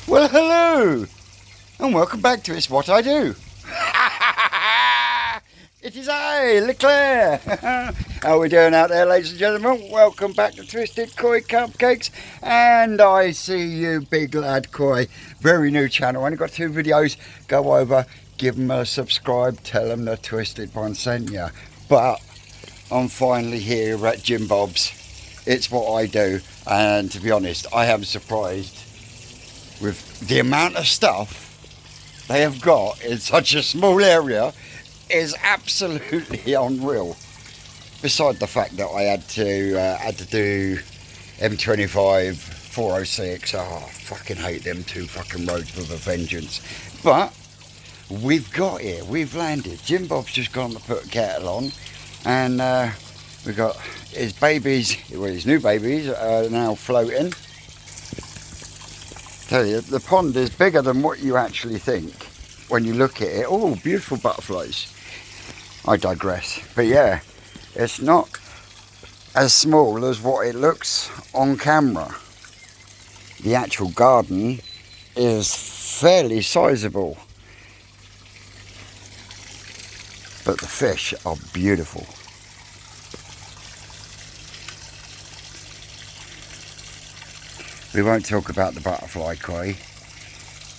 Well, hello, and welcome back to It's What I Do. It is I, Leclerc. How are we doing out there, ladies and gentlemen? Welcome back to Twisted Koi Cupcakes. And I see you, big lad Koi. Very new channel. Only got 2 videos. Go over, give them a subscribe, tell them the Twisted one sent you. But I'm finally here at Jim Bob's. It's what I do. And to be honest, I am surprised with the amount of stuff they have got in such a small area. Is absolutely unreal. Beside the fact that I had to do M25, 406. Oh, I fucking hate them 2 fucking roads with a vengeance. But we've got here. We've landed. Jim Bob's just gone to put a kettle on, and we've got his babies. Well, his new babies are now floating. Tell you, the pond is bigger than what you actually think when you look at it. Oh, beautiful butterflies. I digress. But yeah, it's not as small as what it looks on camera. The actual garden is fairly sizable. But the fish are beautiful. We won't talk about the butterfly koi,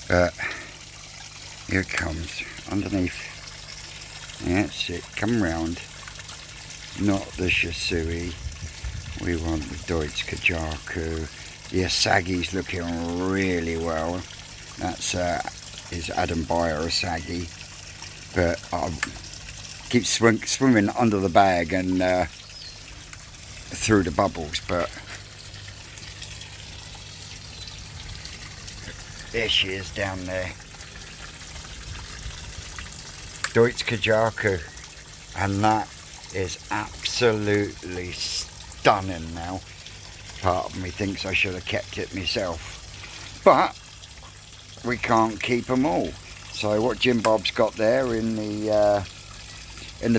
but here it comes underneath. That's it, come round. Not the Shisui. We want the Deutsch Kajaku. The Asagi's looking really well. That's is Adam Beyer Asagi. But I keep swimming under the bag and through the bubbles. But there she is down there. Deutsch Kajaku, and that is absolutely stunning now. Part of me thinks I should have kept it myself, but we can't keep them all. So what Jim Bob's got there in the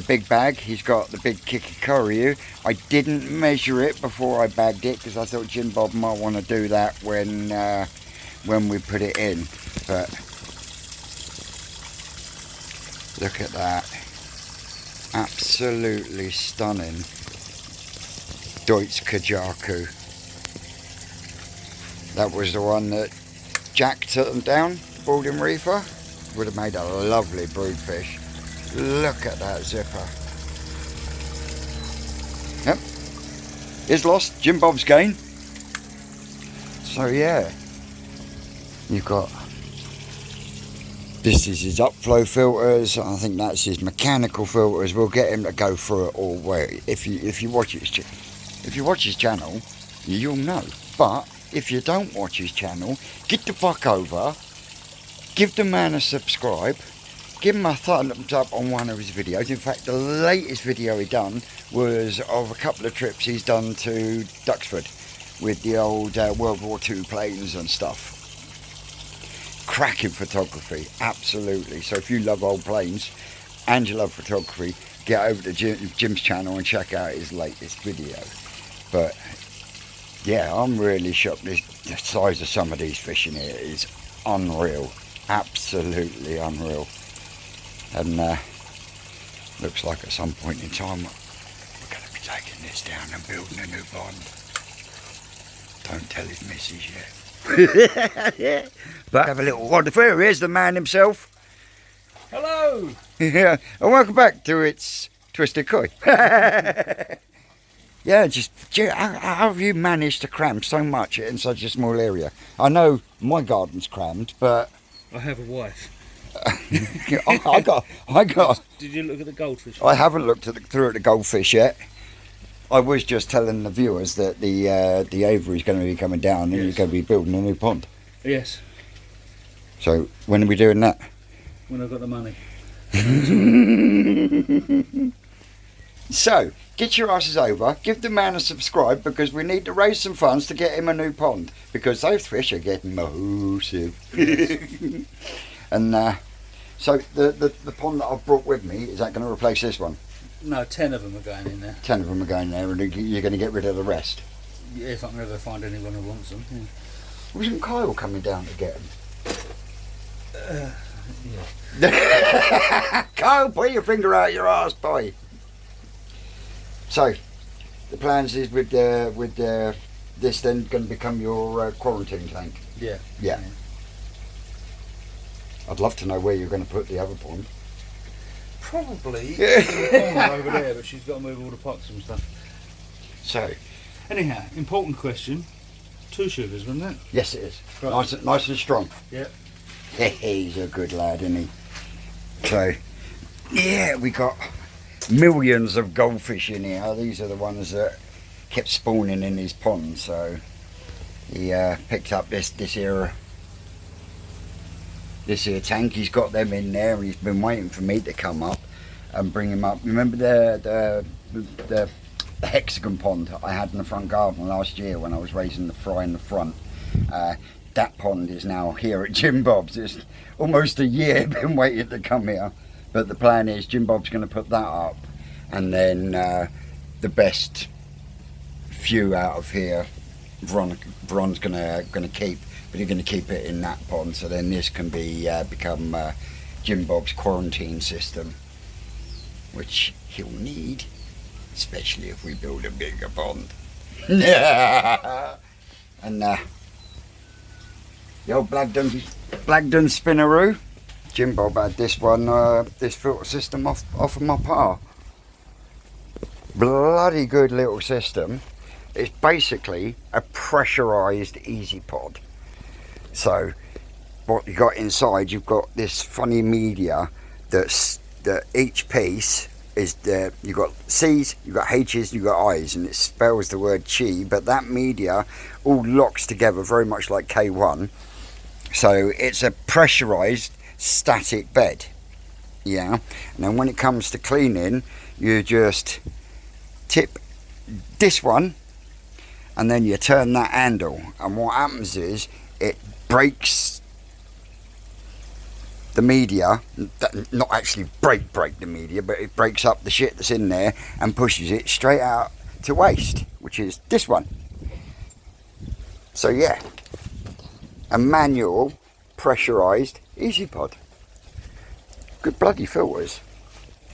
big bag, he's got the big Kikikoru. I didn't measure it before I bagged it because I thought Jim Bob might want to do that when we put it in, but look at that. Absolutely stunning Deutsch Kajaku. That was the one that Jack took them down, Baldwin Reefer. Would have made a lovely brood fish. Look at that zipper. Yep. Is lost. Jim Bob's gain. So yeah. You've got, this is his upflow filters. I think that's his mechanical filters. We'll get him to go through it all. Well, if you watch his channel, you'll know. But if you don't watch his channel, get the fuck over. Give the man a subscribe. Give him a thumbs up on one of his videos. In fact, the latest video he done was of a couple of trips he's done to Duxford with the old World War II planes and stuff. Cracking photography, absolutely. So if you love old planes and you love photography, get over to Jim's channel and check out his latest video. But yeah, I'm really shocked. The size of some of these fish in here is unreal, absolutely unreal. And looks like at some point in time we're going to be taking this down and building a new pond. Don't tell his missus yet. Yeah. But have a little wander through. Here's the man himself. Hello. Yeah, and welcome back to It's Twisted Koi. Yeah, how have you managed to cram so much in such a small area? I know my garden's crammed, but I have a wife. I got. Did you look at the goldfish? I haven't looked through at the goldfish yet. I was just telling the viewers that the aviary is going to be coming down and you're going to be building a new pond. Yes. So when are we doing that? When I've got the money. So get your asses over, give the man a subscribe because we need to raise some funds to get him a new pond because those fish are getting massive. Yes. And so the pond that I've brought with me, is that going to replace this one? No, 10 of them are going in there. 10 of them are going there and you're going to get rid of the rest? Yeah, if I can ever find anyone who wants them. Yeah. Wasn't Kyle coming down to get them? Yeah. Go, put your finger out your arse, boy. So, the plans is with this then going to become your quarantine tank. Yeah. Yeah. I'd love to know where you're going to put the other pond. Probably in the corner over there, but she's got to move all the pots and stuff. So, Anyhow, important question. 2 sugars, wasn't it? yes, it is. Right. Nice and strong. Yeah. He's a good lad, isn't he? So, yeah, we got millions of goldfish in here. These are the ones that kept spawning in his pond. So, he picked up this here tank. He's got them in there, and he's been waiting for me to come up and bring him up. Remember the hexagon pond I had in the front garden last year when I was raising the fry in the front? That pond is now here at Jim Bob's. It's almost a year been waiting to come here, but the plan is Jim Bob's going to put that up, and then the best few out of here Veron's going to keep, but he's going to keep it in that pond. So then this can be become Jim Bob's quarantine system, which he'll need, especially if we build a bigger pond. And the old Blagdon Spinaroo. Jim Bob had this one, this filter system off of my pa. Bloody good little system. It's basically a pressurised Easy Pod. So what you got inside, you've got this funny media that each piece is you've got C's, you've got H's, you've got I's, and it spells the word chi, but that media all locks together very much like K1. So it's a pressurised static bed. Yeah. And then when it comes to cleaning, you just tip this one and then you turn that handle, and what happens is it breaks the media, not actually break the media, but it breaks up the shit that's in there and pushes it straight out to waste, which is this one. So yeah, a manual pressurised Easy Pod. Good bloody filters.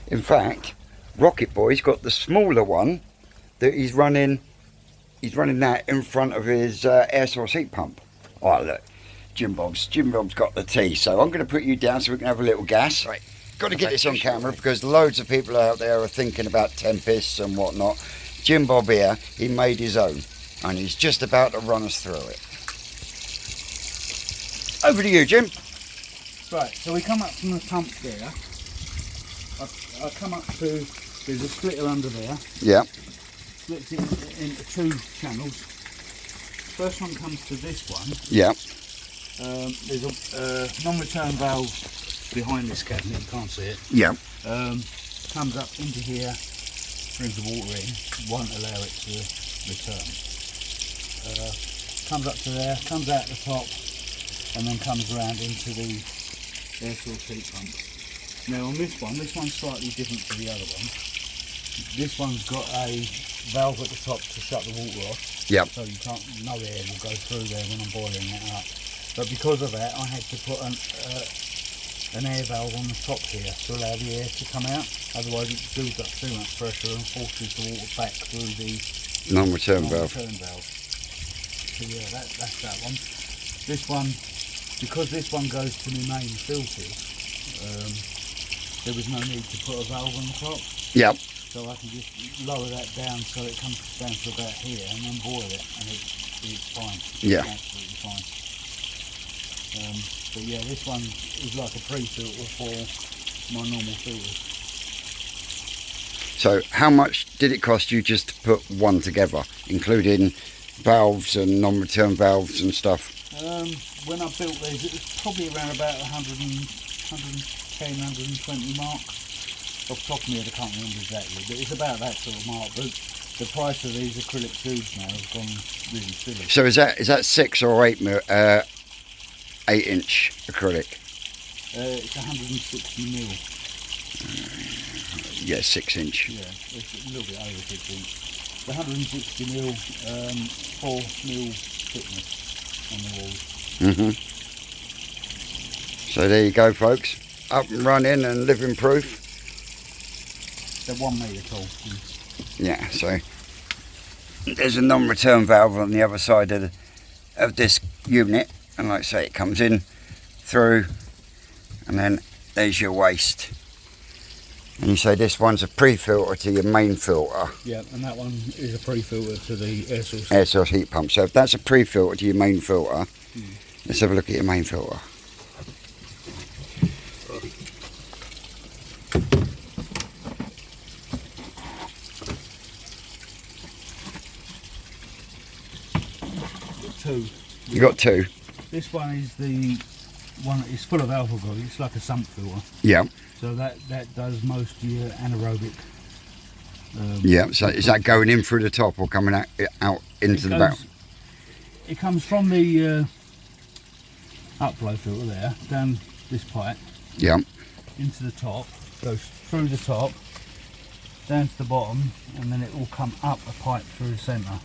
In fact, Rocket Boy's got the smaller one that he's running that in front of his air source heat pump. Oh look, Jim Bob's got the tea, so I'm going to put you down so we can have a little gas. Right, got to get this on camera because loads of people out there are thinking about Tempests and whatnot. Jim Bob here, he made his own, and he's just about to run us through it. Over to you, Jim. Right, so we come up from the pump there. I come up to, there's a splitter under there. Yeah. Splits it into 2 channels. First one comes to this one. Yeah. There's a non-return valve behind this cabinet, you can't see it. Yeah. Comes up into here, brings the water in, won't allow it to return. Comes up to there, comes out the top, and then comes around into the air source heat pump. Now on this one's slightly different to the other one. This one's got a valve at the top to shut the water off. Yep. So you can't, no air will go through there when I'm boiling it up. But because of that, I had to put an air valve on the top here to allow the air to come out. Otherwise it builds up too much pressure and forces the water back through the Non-return valve. So yeah, that's that one. This one, because this one goes to my main filters, there was no need to put a valve on the top. Yep. So I can just lower that down so it comes down to about here and then boil it, and it's fine. Yeah. It's absolutely fine. But yeah, this one is like a pre-filter for my normal filters. So how much did it cost you just to put one together, including valves and non-return valves and stuff? When I built these, it was probably around about 110, 120 mark. Off the top of my head, I can't remember exactly, but it's about that sort of mark. But the price of these acrylic tubes now has gone really silly. So is that 6 or 8 inch acrylic? It's 160 mil. Yeah, 6 inch. Yeah, it's a little bit over 6 inch. The 160 mil, 4 mil thickness on the walls. So there you go, folks. Up and running and living proof. They're 1 metre tall. Yeah, so there's a non-return valve on the other side of this unit, and like I say, it comes in through, and then there's your waste. And you say this one's a pre-filter to your main filter. Yeah, and that one is a pre-filter to the air source. Air source heat pump. So if that's a pre-filter to your main filter, let's have a look at your main filter. Two. You got two? This one is the one that is full of alcohol. It's like a sump filter. Yeah. So that does most of your anaerobic. Yeah, so is that going in through the top or coming out into the back? It comes from the upflow filter there, down this pipe, Yeah. into the top, goes through the top, down to the bottom, and then it will come up a pipe through the centre.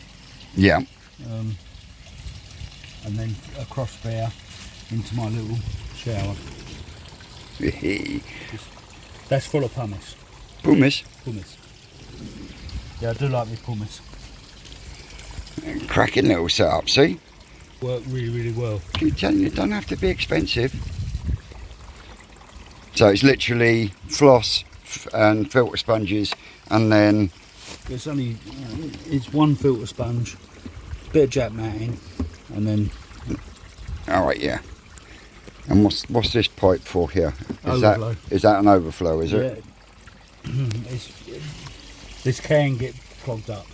Yeah. And then across there into my little shower. That's full of pumice. Pumice. Pumice. Yeah, I do like my pumice. Cracking little setup, see? Work really, really well. Keep telling you, it don't have to be expensive. So it's literally floss and filter sponges, and then It's only it's one filter sponge, bit of jack matting, and then all right, yeah. And what's this pipe for here? Overflow. Is that an overflow? Is it? This can get clogged up.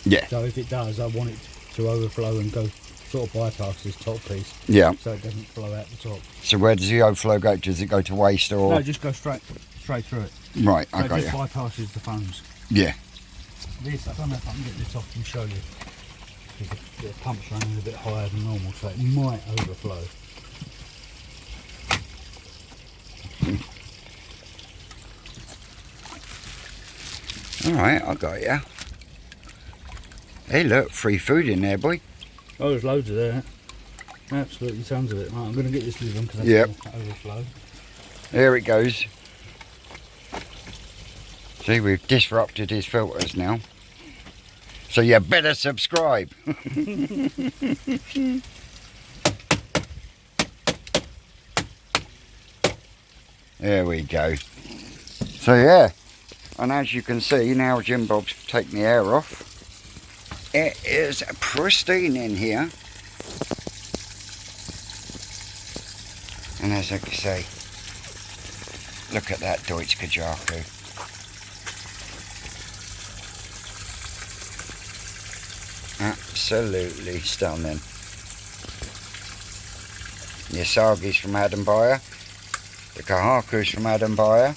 Yeah. So if it does, I want it to overflow and go sort of bypass this top piece, Yeah. so it doesn't flow out the top. So where does the overflow go? Does it go to waste or? No, just go straight through it. Right, So I it got just you. bypasses the foams. Yeah. This, I don't know if I can get this off and show you. Because the pump's running a bit higher than normal, so it might overflow. All right, I got you. Hey, look, free food in there, boy. Oh, there's loads of there. Absolutely tons of it. Right, I'm going to get this lid on because that's Yep. going to overflow. There it goes. See, we've disrupted his filters now. So you better subscribe. There we go. So yeah, and as you can see now, Jim Bob's taken the air off. It is pristine in here. And as I say, look at that Deutsch Kajaku. Absolutely stunning. The Asagi's from Adam Bayer. The Kahaku's from Adam Bayer.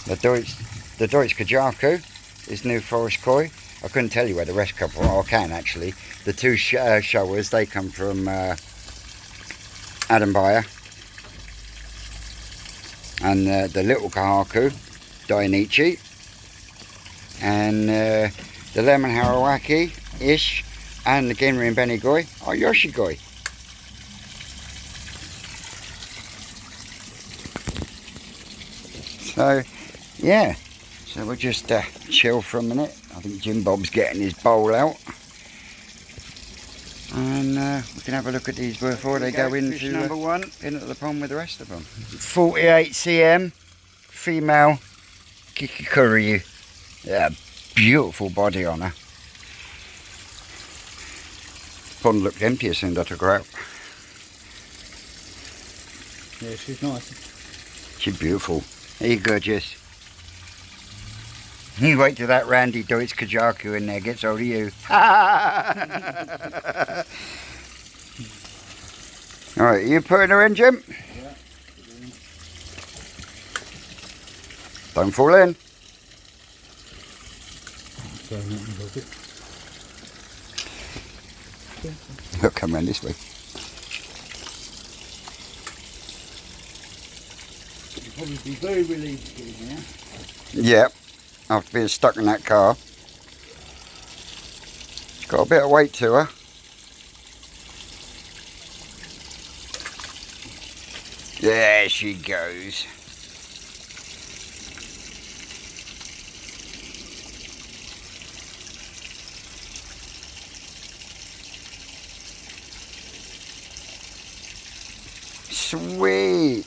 The Deutsch Kajaku is New Forest Koi. I couldn't tell you where the rest come from. Oh, I can actually. The two showers, they come from Adam Bayer. And the little Kahaku, Dainichi. And the Lemon Harawaki-ish. And the Genri and Benigoi are Yoshigoi. So, yeah. So we'll just chill for a minute. I think Jim Bob's getting his bowl out. And we can have a look at these before they go into number one, in at the pond with the rest of them. 48 cm, female Kikikuru. Yeah, beautiful body on her. Pond looked empty as soon as I took her out. Yeah, she's nice. She's beautiful. Hey, gorgeous. You wait till that Randy Deutsch Kajaku in there gets hold of you. Alright, you putting her in, Jim? Yeah. Don't fall in. So, Look, come round this way. you'll probably be very relieved to get in here. Yep. After being stuck in that car. It's got a bit of weight to her. There she goes. Sweet.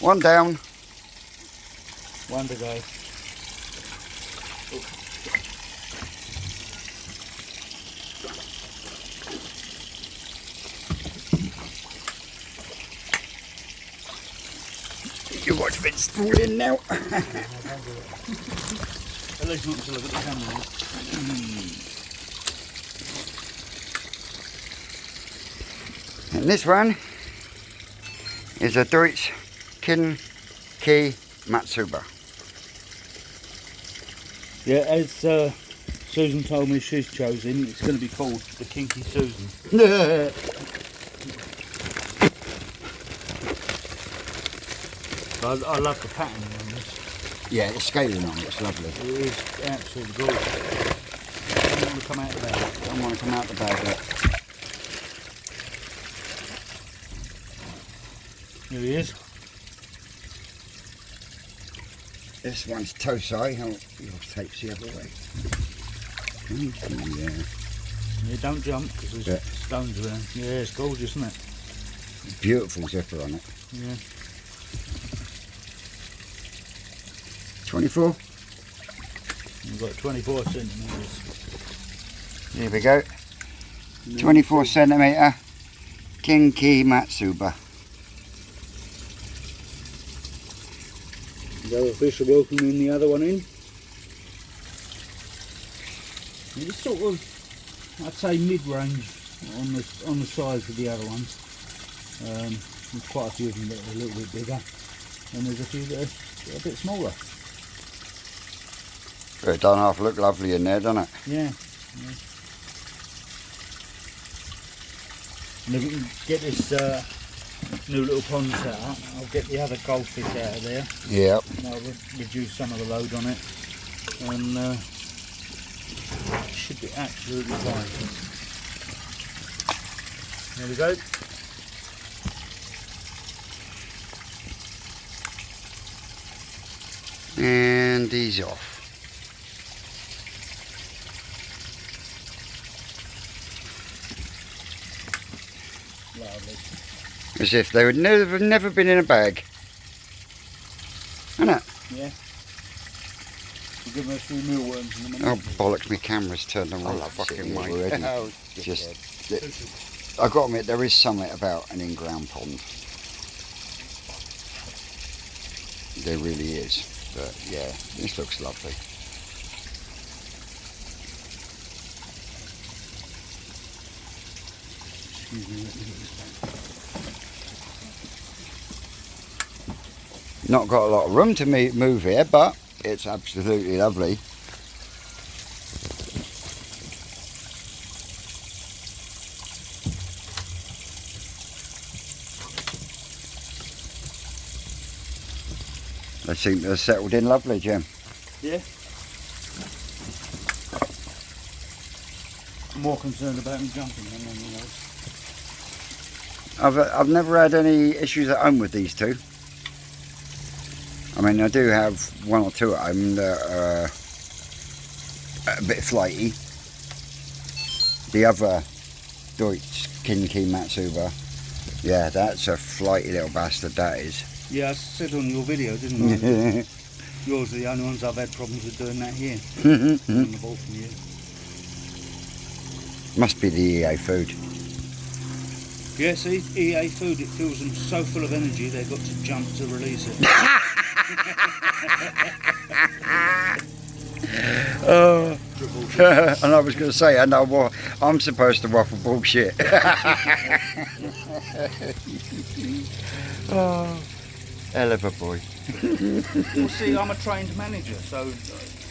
One down. One to go. You watch Vince fall in now. At least not to look at the camera. And this one is a Deutsch Kinki Matsuba. Yeah, as Susan told me she's chosen, it's going to be called the Kinky Susan. I love the pattern on this. Yeah, the scaling on it's lovely. It is absolutely gorgeous. Don't want to come out of that. Don't want to come out the bag yet. Here he is. This one's Tosai. Oh, your tape's the other way. Yeah. Yeah, don't jump because there's stones around. Yeah, it's gorgeous, isn't it? Beautiful zipper on it. Yeah. 24. You've got 24 centimetres. Here we go. 24 centimetre Kinki Matsuba. The other fish are welcoming the other one in. It's sort of, I'd say mid-range on the size of the other ones. There's quite a few of them that are a little bit bigger, and there's a few that are a bit smaller. It don't half look lovely in there, doesn't it? Yeah. And if we can get this new little pond set up, I'll get the other goldfish out of there. Yep. And I'll reduce some of the load on it, and it should be absolutely fine. There we go. And he's off. Lovely. As if they would never been in a bag. Isn't it? Yeah. We'll give them a few mealworms in a minute. Oh bollocks, my camera's turned the wrong fucking way. Already. Oh, I've got to admit, there is something about an in-ground pond. There really is. But yeah, this looks lovely. Excuse me, let me get this back. Not got a lot of room to move here, but it's absolutely lovely. They seem to have settled in lovely, Jim. Yeah. I'm more concerned about them jumping than anything else. I've never had any issues at home with these two. I mean, I do have one or two at home that are a bit flighty. The other Deutsch Kinki Matsuba, yeah, that's a flighty little bastard, that is. Yeah, I said on your video, didn't I? Yours are the only ones I've had problems with doing that here. On the ball from you. Must be the EA food. Yeah, see, EA food, it fills them so full of energy they've got to jump to release it. And I was going to say, I know what I'm supposed to waffle bullshit. Oh, hell of a boy. Well, see, I'm a trained manager, so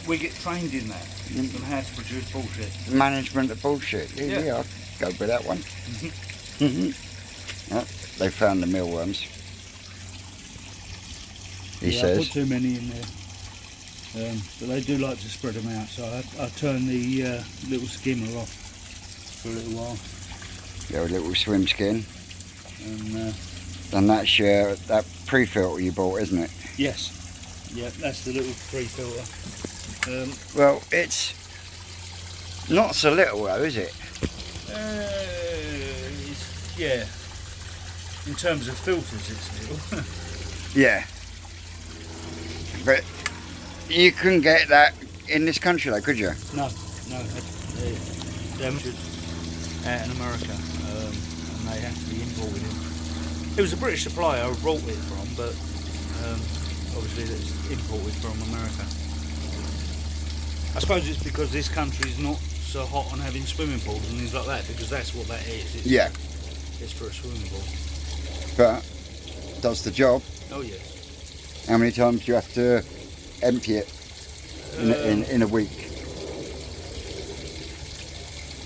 we get trained in that, on how to produce bullshit. Management of bullshit. Yeah, I'll go with that one. Oh, they found the mealworms. He I says. put too many in there. But they do like to spread them out, so I turn the little skimmer off for a little while. Yeah, a little swim skin. And And that's your that pre-filter you bought, isn't it? Yes. Yeah, that's the little pre-filter. Well, it's not so little though, is it? Yeah. In terms of filters, it's little. Yeah. But you couldn't get that in this country though, could you? No. They're measured out in America, and they have to be imported in. It was a British supplier I brought it from, but obviously it's imported from America. I suppose it's because this country is not so hot on having swimming pools and things like that, because that's what that is. It's for a swimming pool. But does the job. Oh yes. How many times do you have to empty it in a week?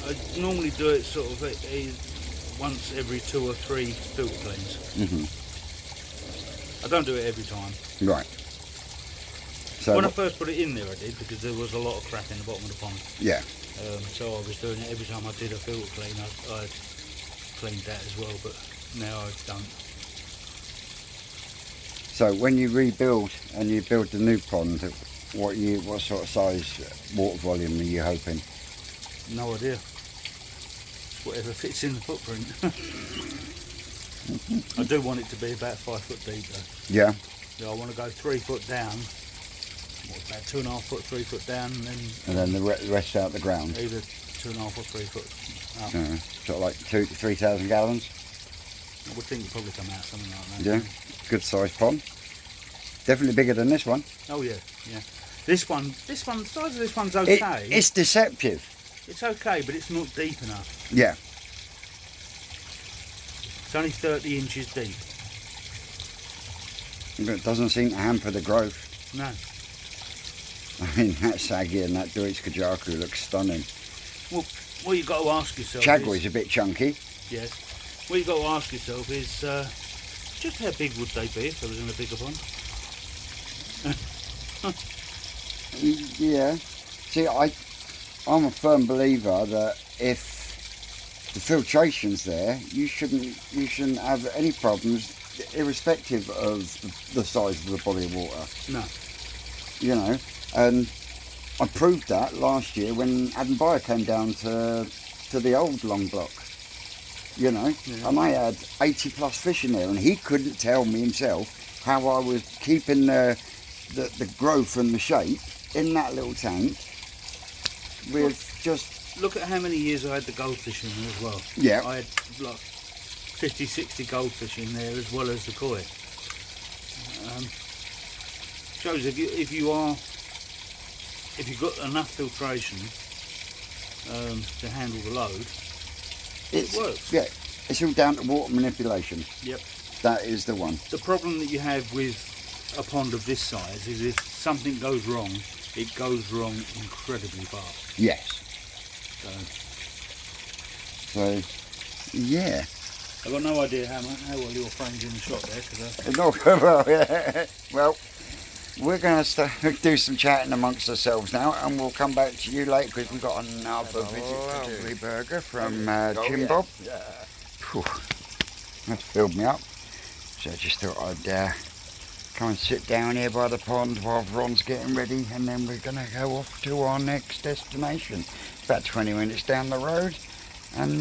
I normally do it sort of once every 2 or 3 filter cleans. I don't do it every time. Right. So when I first put it in there I did, because there was a lot of crap in the bottom of the pond. Yeah. So I was doing it every time I did a filter clean. I cleaned that as well, but now I don't. So when you rebuild and you build the new pond, what sort of size water volume are you hoping? No idea. It's whatever fits in the footprint. I do want it to be about 5 foot deep though. Yeah. Yeah, I want to go 3 foot down. About 2.5 foot, 3 foot down, And then the rest out the ground. Either 2.5 or 3 foot up. Sort of like 2,000 to 3,000 gallons. I would think it'd probably come out something like that. Yeah. Good sized pond. Definitely bigger than this one. Oh yeah, yeah. The size of this one's okay. It's deceptive. It's okay, but it's not deep enough. Yeah. It's only 30 inches deep. But it doesn't seem to hamper the growth. No. I mean, that Saggy and that Deutsch Kajaku looks stunning. Well, what you've got to ask yourself Chagway's a bit chunky. Yes. What you've got to ask yourself is, just how big would they be if they was in a bigger pond? Yeah. See, I'm a firm believer that if the filtration's there, you shouldn't have any problems, irrespective of the size of the body of water. No. You know, and I proved that last year when Adam Byer came down to the old long block. You know, Yeah. and I had 80 plus fish in there, and he couldn't tell me himself how I was keeping the growth and the shape in that little tank with just... Look at how many years I had the goldfish in there as well. Yeah. I had like 50, 60 goldfish in there as well as the koi. Shows if you've got enough filtration to handle the load, it works. Yeah, it's all down to water manipulation. Yep. That is the one. The problem that you have with a pond of this size is if something goes wrong, it goes wrong incredibly fast. Yes. So, yeah. I've got no idea how well your frame's in the shot there. Well, we're going to do some chatting amongst ourselves now, and we'll come back to you later because we've got another lovely burger from Jim Bob. Yeah. Whew. That filled me up. So I just thought I'd come and sit down here by the pond while Ron's getting ready, and then we're going to go off to our next destination. About 20 minutes down the road, and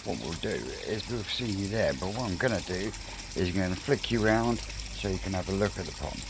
what we'll do is we'll see you there, but what I'm going to do is I'm going to flick you around so you can have a look at the pond.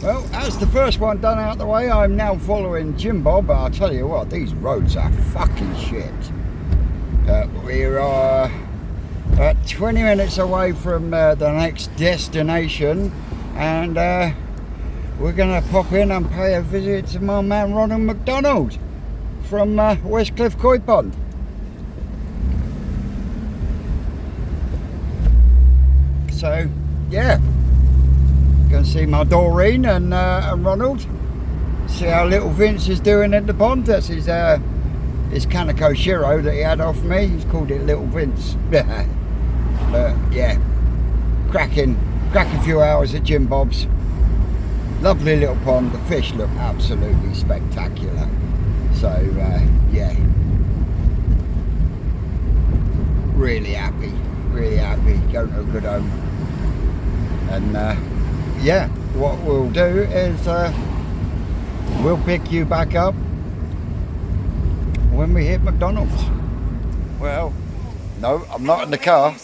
Well, that's the first one done out the way. I'm now following Jim Bob, but I'll tell you what, these roads are fucking shit. We are At 20 minutes away from the next destination, and we're going to pop in and pay a visit to my man Ronald McDonald from Westcliff Koi Pond. So yeah, going to see my Doreen and Ronald, see how little Vince is doing at the pond. That's his Kaneko Shiro that he had off me. He's called it Little Vince. Yeah, cracking few hours at Jim Bob's. Lovely little pond. The fish look absolutely spectacular. So yeah, really happy, going to a good home. And yeah, what we'll do is we'll pick you back up when we hit McDonald's. Well, no, I'm not in the car.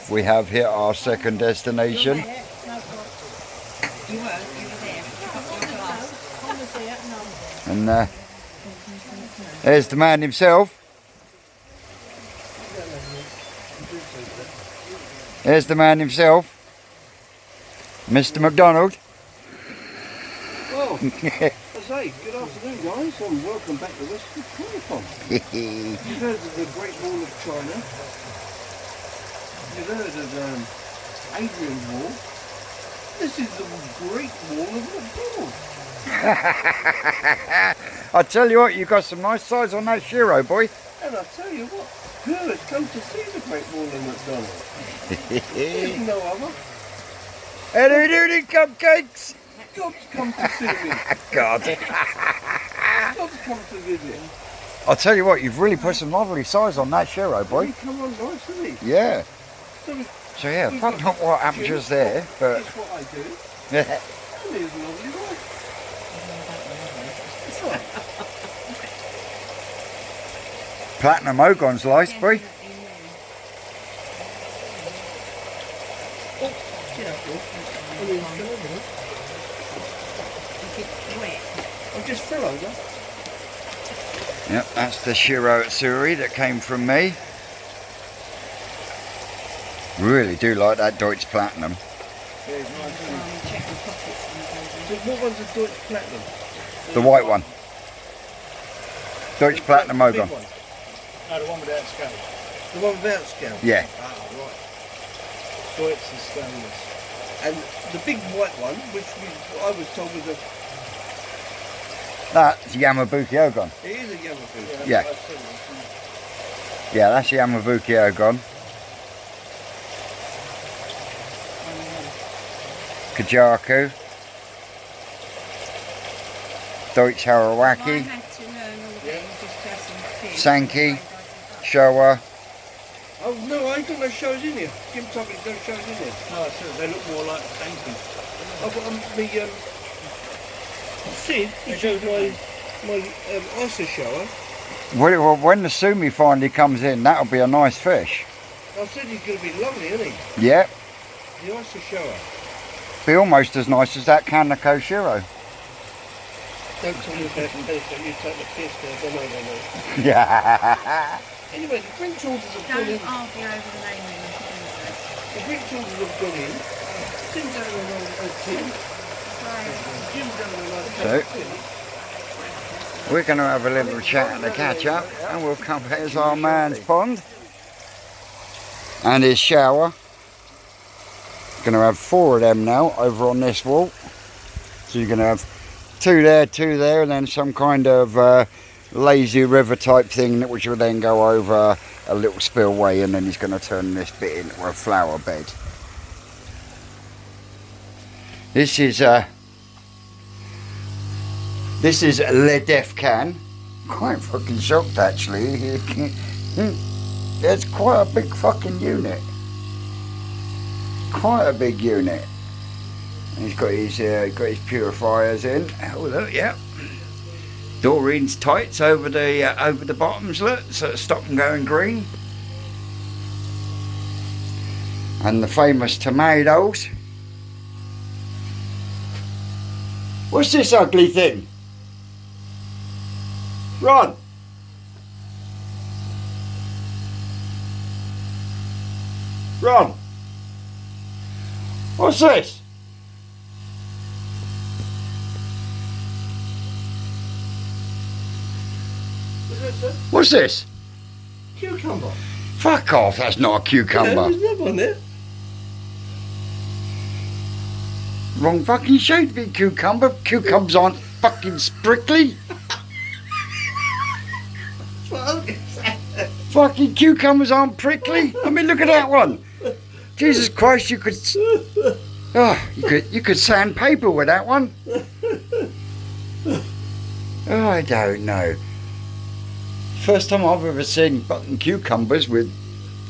We have hit our second destination. You were there. And there's the man himself. There's the man himself, Mr. McDonald. Well, I say, good afternoon guys, and welcome back to Westcliff Koi Pond. You've heard of the Great Wall of China. You've heard of Adrian's Wall. This is the Great Wall of McDonald. I tell you what, you got some nice size on that Shiro, boy. And I tell you what, good, come to see the Great Wall of McDonald. There's no other. Hello, doody cupcakes. God's come to see me. God. God's come to visit. I'll tell you what, you've really put some lovely size on that Shiro, boy. He come on nice, isn't he? Yeah. So, So yeah, I don't know what happened just there, but that's what I do. yeah. And he's lovely wife. That's right. Platinum Ogon's lice, boy. I just fell over. Yep, that's the Shiro Atsuri that came from me. Really do like that Deutsch Platinum. Yeah, it's nice, isn't it? So what one's the Deutsch Platinum? The white one. Deutsch Platinum The big Ogon. one. No, the one without scale. The one without scale? Yeah. Ah, right. Deutsch is stainless. And the big white one, which I was told was a... That's Yamabuki Ogon. It is a Yamabuki. Yeah. Yeah, that's Yamabuki Ogon. Kajaku. Deutsch Harawaki. Sankey. Showa. Oh no, I ain't got no shows in here. Jim told me no shows in here. No, they look more like tanky. I've got Sid, he showed my ISA shower. Well, when the Sumi finally comes in, that'll be a nice fish. I said he's going to be lovely, isn't he? Yep. The ISA shower. Be almost as nice as that Kaneko Shiro. Don't tell me about the piss, you take the piss there, don't know. Yeah. Anyway, the drinks orders have gone in. Don't argue over the naming. The drinks orders have gone in. Tim's having a nice Tim. Jim's having a nice So, we're going to have a little chat and a catch up, and we'll come back as our man's pond and his shower. Going to have 4 of them now over on this wall. So you're going to have 2 there, and then some kind of lazy river type thing which will then go over a little spillway, and then he's going to turn this bit into a flower bed. This is Le Def Can. Quite fucking shocked actually. It's quite a big fucking unit. Quite a big unit. And he's got his purifiers in. Oh look, yeah. Doreen's tights over the bottoms, look, so it stop them going green. And the famous tomatoes. What's this ugly thing? Ron! Ron. What's this? What's this, sir? What's this? Cucumber. Fuck off, that's not a Yeah, cucumber. there's another one there. Wrong fucking shade to be cucumber. Cucumbers aren't fucking prickly. Fucking cucumbers aren't prickly. I mean, look at that one. Jesus Christ, you could sandpaper with that one. Oh, I don't know. First time I've ever seen fucking cucumbers with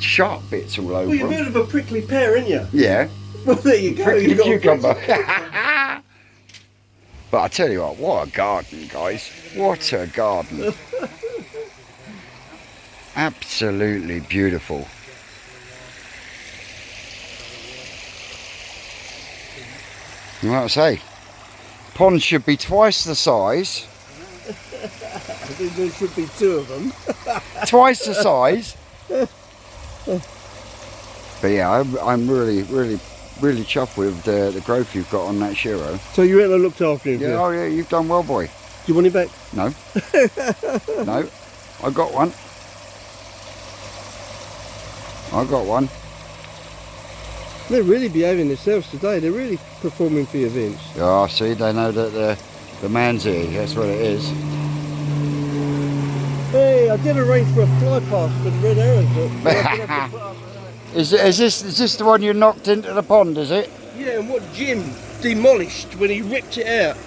sharp bits all over Well, you've them. heard of a prickly pear, ain't you? Yeah, Well, there you go. prickly You've got a cucumber. prickly- But I tell you what a garden, guys. What a garden. Absolutely beautiful. Like I say, ponds should be twice the size. I think there should be two of them. Twice the size. But yeah, I'm really chuffed with the growth you've got on that Shiro. So you reckon I looked after him? Yeah, oh yeah, you've done well, boy. Do you want him back? No. No, I got one. I got one. They're really behaving themselves today. They're really performing for your Vince. Oh, see, they know that the man's here. That's what it is. Hey, I did arrange for a fly past for the red arrows. But I'm gonna have to put up with that. Is this the one you knocked into the pond? Is it? Yeah, and what Jim demolished when he ripped it out.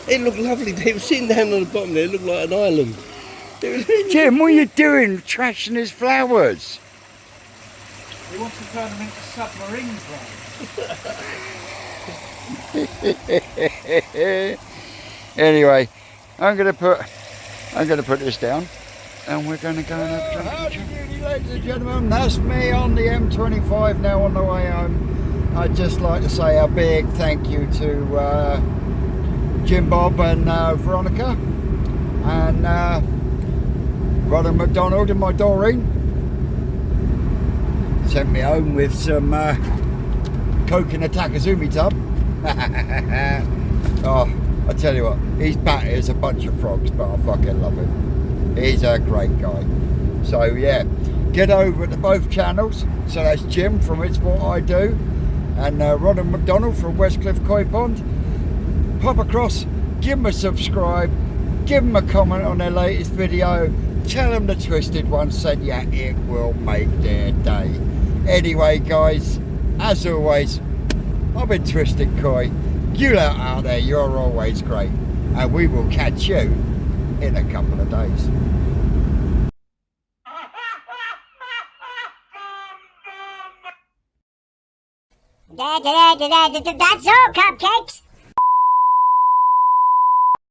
It looked lovely. They were sitting down on the bottom there. It looked like an island. It was really Jim, what are you doing? Trashing his flowers. He wants to turn them into submarines, right? Anyway, I'm gonna put this down, and we're gonna go and have a drink. Howdy doody, ladies and gentlemen. That's me on the M25 now on the way home. I'd just like to say a big thank you to Jim Bob and Veronica and Rodder McDonald and my Doreen. Sent me home with some Coke in a Takazumi tub. Oh, I tell you what, he's batty as a bunch of frogs, but I fucking love him. He's a great guy. So yeah, get over to both channels. So that's Jim from It's What I Do and Rodder McDonald from Westcliff Koi Pond. Pop across, give them a subscribe, give them a comment on their latest video, tell them the Twisted One sent you, it will make their day. Anyway guys, as always, I've been Twisted Koi. You lot out there, you're always great. And we will catch you in a couple of days. That's all, cupcakes.